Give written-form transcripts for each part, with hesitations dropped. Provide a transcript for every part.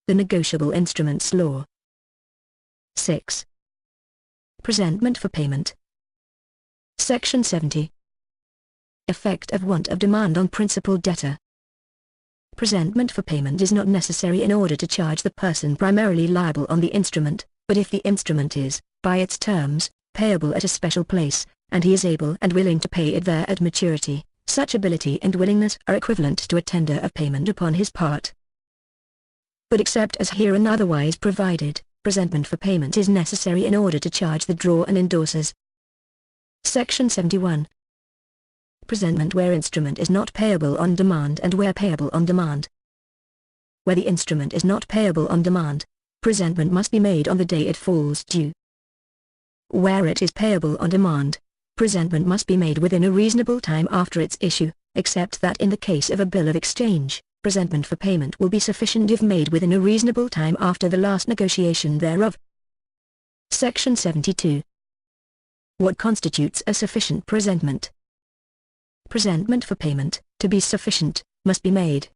The Negotiable Instruments Law. 6. Presentment for payment. Section 70. Effect of want of demand on principal debtor. Presentment for payment is not necessary in order to charge the person primarily liable on the instrument, but if the instrument is, by its terms, payable at a special place, and he is able and willing to pay it there at maturity, such ability and willingness are equivalent to a tender of payment upon his part. But except as herein otherwise provided, presentment for payment is necessary in order to charge the drawer and endorsers. Section 71. Presentment where instrument is not payable on demand and where payable on demand. Where the instrument is not payable on demand, presentment must be made on the day it falls due. Where it is payable on demand, presentment must be made within a reasonable time after its issue, except that in the case of a bill of exchange, presentment for payment will be sufficient if made within a reasonable time after the last negotiation thereof. Section 72. What constitutes a sufficient presentment? Presentment for payment, to be sufficient, must be made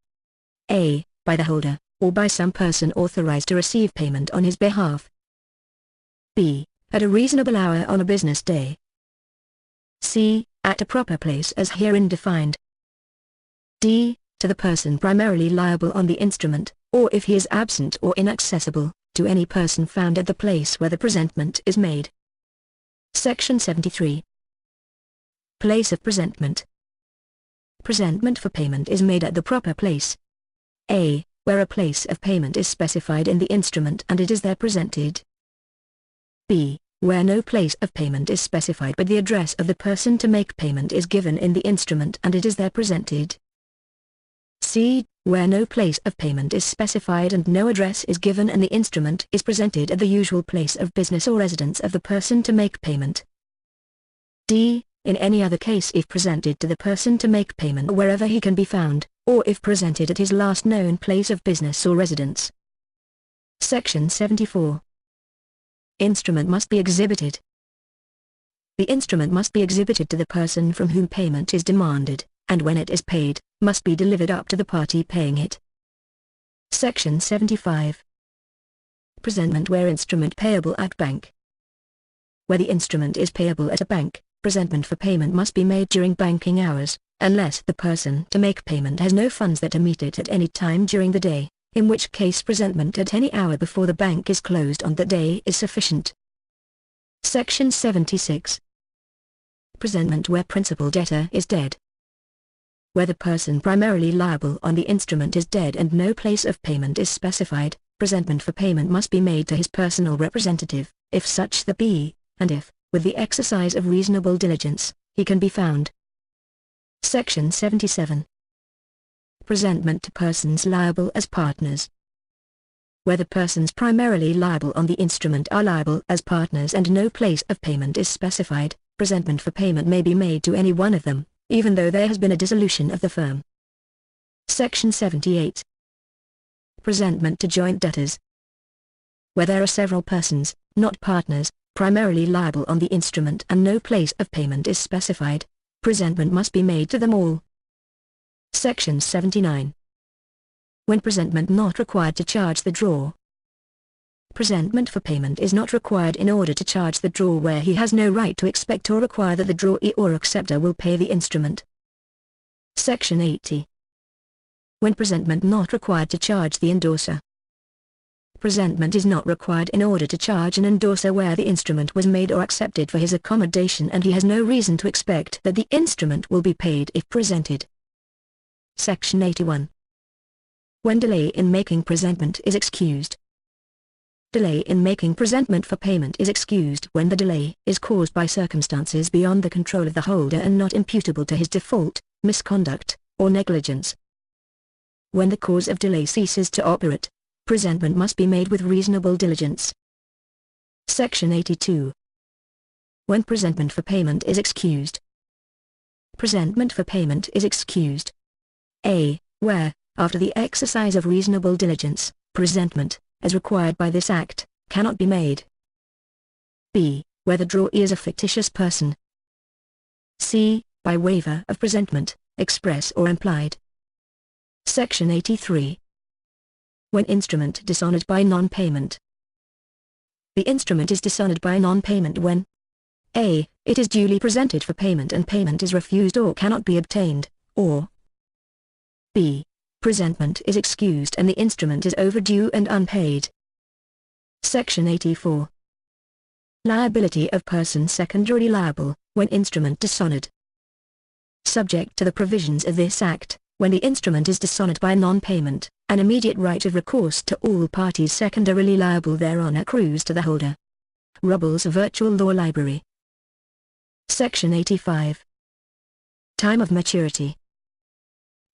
a. By the holder, or by some person authorized to receive payment on his behalf. b. At a reasonable hour on a business day. c. At a proper place as herein defined. d. To the person primarily liable on the instrument, or if he is absent or inaccessible, to any person found at the place where the presentment is made. Section 73. Place of presentment. Presentment for payment is made at the proper place. a. Where a place of payment is specified in the instrument and it is there presented. b. Where no place of payment is specified but the address of the person to make payment is given in the instrument and it is there presented. c. Where no place of payment is specified and no address is given and the instrument is presented at the usual place of business or residence of the person to make payment. d. In any other case if presented to the person to make payment wherever he can be found, or if presented at his last known place of business or residence. Section 74. Instrument must be exhibited. The instrument must be exhibited to the person from whom payment is demanded, and when it is paid, must be delivered up to the party paying it. Section 75. Presentment where instrument payable at bank. Where the instrument is payable at a bank, presentment for payment must be made during banking hours, unless the person to make payment has no funds that to meet it at any time during the day, in which case presentment at any hour before the bank is closed on that day is sufficient. Section 76. Presentment where principal debtor is dead. Where the person primarily liable on the instrument is dead and no place of payment is specified, presentment for payment must be made to his personal representative, if such there be, and if, with the exercise of reasonable diligence, he can be found. Section 77. Presentment to persons liable as partners. Where the persons primarily liable on the instrument are liable as partners and no place of payment is specified, presentment for payment may be made to any one of them, even though there has been a dissolution of the firm. Section 78. Presentment to joint debtors. Where there are several persons, not partners, primarily liable on the instrument and no place of payment is specified, presentment must be made to them all. Section 79. When presentment not required to charge the drawer. Presentment for payment is not required in order to charge the drawer where he has no right to expect or require that the drawee or acceptor will pay the instrument. Section 80. When presentment not required to charge the endorser. Presentment is not required in order to charge an endorser where the instrument was made or accepted for his accommodation and he has no reason to expect that the instrument will be paid if presented. Section 81. When delay in making presentment is excused. Delay in making presentment for payment is excused when the delay is caused by circumstances beyond the control of the holder and not imputable to his default, misconduct, or negligence. When the cause of delay ceases to operate, presentment must be made with reasonable diligence. Section 82. When presentment for payment is excused. Presentment for payment is excused. a. Where, after the exercise of reasonable diligence, presentment, as required by this Act, cannot be made. b. Where the drawee is a fictitious person. c. By waiver of presentment, express or implied. Section 83. when instrument dishonored by non-payment. The instrument is dishonored by non-payment when a. It is duly presented for payment and payment is refused or cannot be obtained, or b. Presentment is excused and the instrument is overdue and unpaid. Section 84. Liability of person secondarily liable, when instrument dishonored. Subject to the provisions of this Act, when the instrument is dishonored by non-payment, an immediate right of recourse to all parties secondarily liable thereon accrues to the holder. Rubble's Virtual Law Library. Section 85. Time of maturity.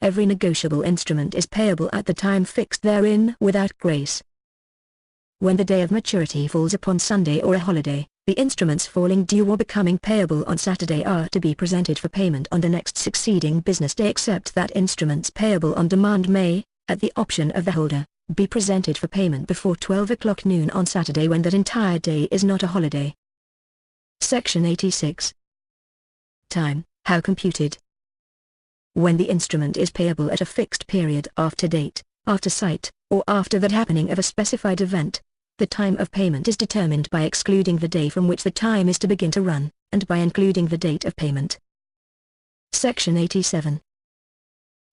Every negotiable instrument is payable at the time fixed therein without grace. When the day of maturity falls upon Sunday or a holiday, the instruments falling due or becoming payable on Saturday are to be presented for payment on the next succeeding business day, except that instruments payable on demand may, at the option of the holder, be presented for payment before 12 o'clock noon on Saturday when that entire day is not a holiday. Section 86. Time, how computed. When the instrument is payable at a fixed period after date, after sight, or after that happening of a specified event, the time of payment is determined by excluding the day from which the time is to begin to run, and by including the date of payment. Section 87.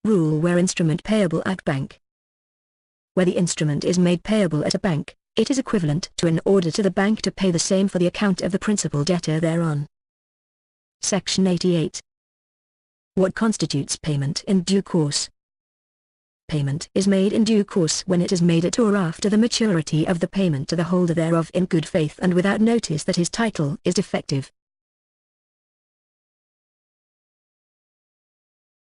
Rule where instrument payable at bank. Where the instrument is made payable at a bank, it is equivalent to an order to the bank to pay the same for the account of the principal debtor thereon. Section 88. What constitutes payment in due course? Payment is made in due course when it is made at or after the maturity of the payment to the holder thereof in good faith and without notice that his title is defective,